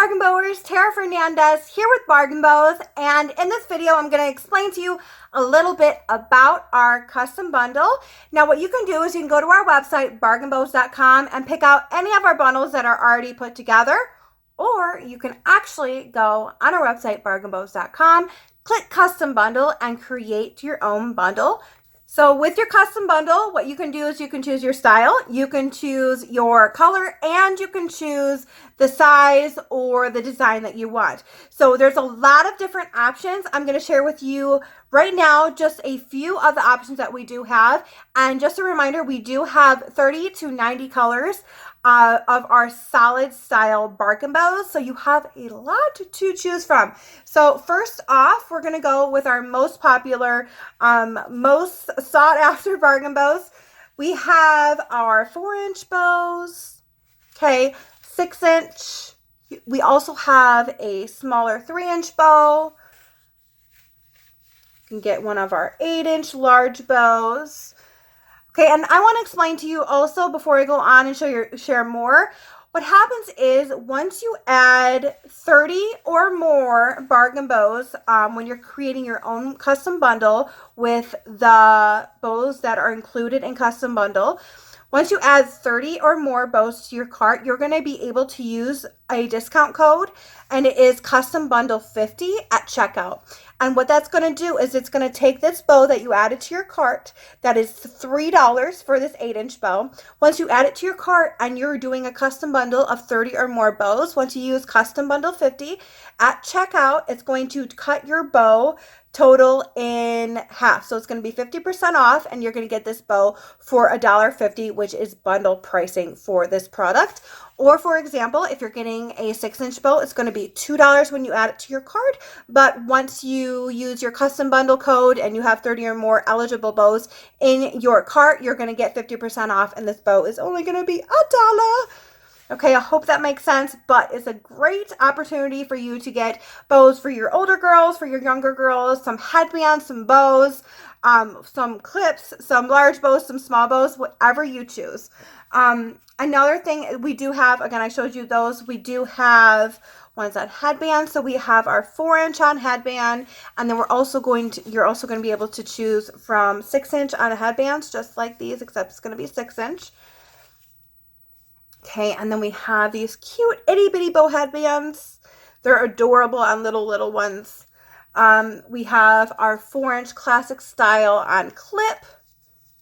Bargain Bowers, Tara Fernandez here with BargainBows, and in this video I'm going to explain to you a little bit about our custom bundle. Now what you can do is you can go to our website BargainBows.com and pick out any of our bundles that are already put together, or you can actually go on our website BargainBows.com, click custom bundle and create your own bundle. So with your custom bundle, what you can do is you can choose your style, you can choose your color, and you can choose the size or the design that you want. So there's a lot of different options. I'm going to share with you right now just a few of the options that we do have. And just a reminder, we do have 30 to 90 colors of our solid style BargainBows, so you have a lot to choose from. So first off, we're going to go with our most popular, most sought after BargainBows. We have our 4-inch bows, okay, 6-inch. We also have a smaller 3-inch bow. You can get one of our 8-inch large bows. Okay, and I want to explain to you also before I go on and share more. What happens is once you add 30 or more BargainBows, when you're creating your own custom bundle with the bows that are included in custom bundle, once you add 30 or more bows to your cart, you're going to be able to use a discount code, and it is custom bundle 50 at checkout. And what that's going to do is it's going to take this bow that you added to your cart, that is $3 for this 8-inch bow. Once you add it to your cart and you're doing a custom bundle of 30 or more bows, once you use custom bundle 50 at checkout, it's going to cut your bow total in half. So it's going to be 50% off, and you're going to get this bow for $1.50, which is bundle pricing for this product. Or for example, if you're getting a 6-inch bow, it's going to be $2 when you add it to your cart. But once you use your custom bundle code and you have 30 or more eligible bows in your cart, you're going to get 50% off, and this bow is only going to be $1. Okay, I hope that makes sense, but it's a great opportunity for you to get bows for your older girls, for your younger girls, some headbands, some bows, some clips, some large bows, some small bows, whatever you choose. Another thing we do have, again, I showed you those, we do have ones on headbands. So we have our 4-inch on headband, and then you're also going to be able to choose from 6-inch on headbands, just like these, except it's going to be 6-inch. Okay, and then we have these cute itty bitty bow headbands. They're adorable on little ones. We have our 4-inch classic style on clip.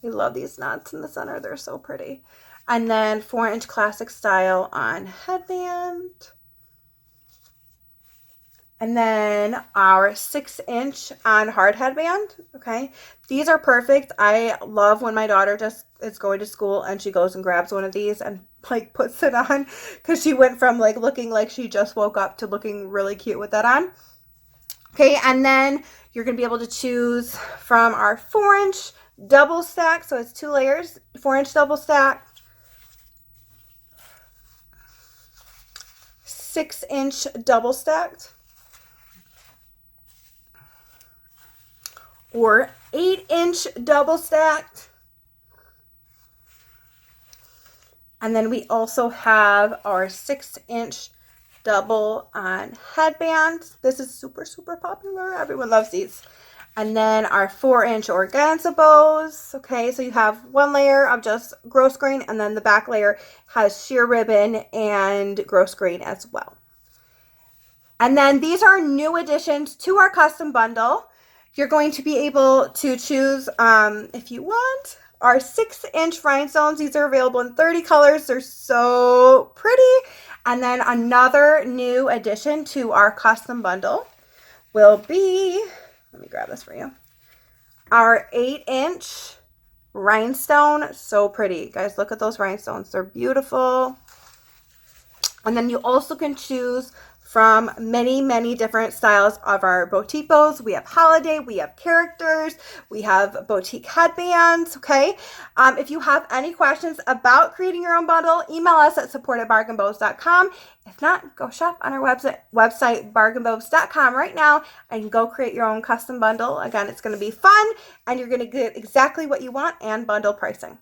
We love these knots in the center. They're so pretty. And then 4-inch classic style on headband. And then our 6-inch on hard headband. Okay, these are perfect. I love when my daughter just is going to school and she goes and grabs one of these and like puts it on, because she went from like looking like she just woke up to looking really cute with that on. Okay, and then you're going to be able to choose from our 4-inch double stack. So it's 2 layers, 4-inch double stack, 6-inch double stacked, or 8-inch double stacked. And then we also have our 6-inch double on headbands. This is super popular. Everyone loves these. And then our 4-inch organza bows. Okay, so you have 1 layer of just gross grain, and then the back layer has sheer ribbon and gross grain as well. And then these are new additions to our custom bundle. You're going to be able to choose, if you want, our 6-inch rhinestones. These are available in 30 colors. They're so pretty. And then another new addition to our custom bundle will be, let me grab this for you, our 8-inch rhinestone. So pretty. Guys, look at those rhinestones. They're beautiful. And then you also can choose from many different styles of our boutique bows. We have holiday, we have characters, we have boutique headbands, okay? If you have any questions about creating your own bundle, email us at support@bargainbows.com. If not, go shop on our website BargainBows.com right now and go create your own custom bundle. Again, it's going to be fun, and you're going to get exactly what you want and bundle pricing.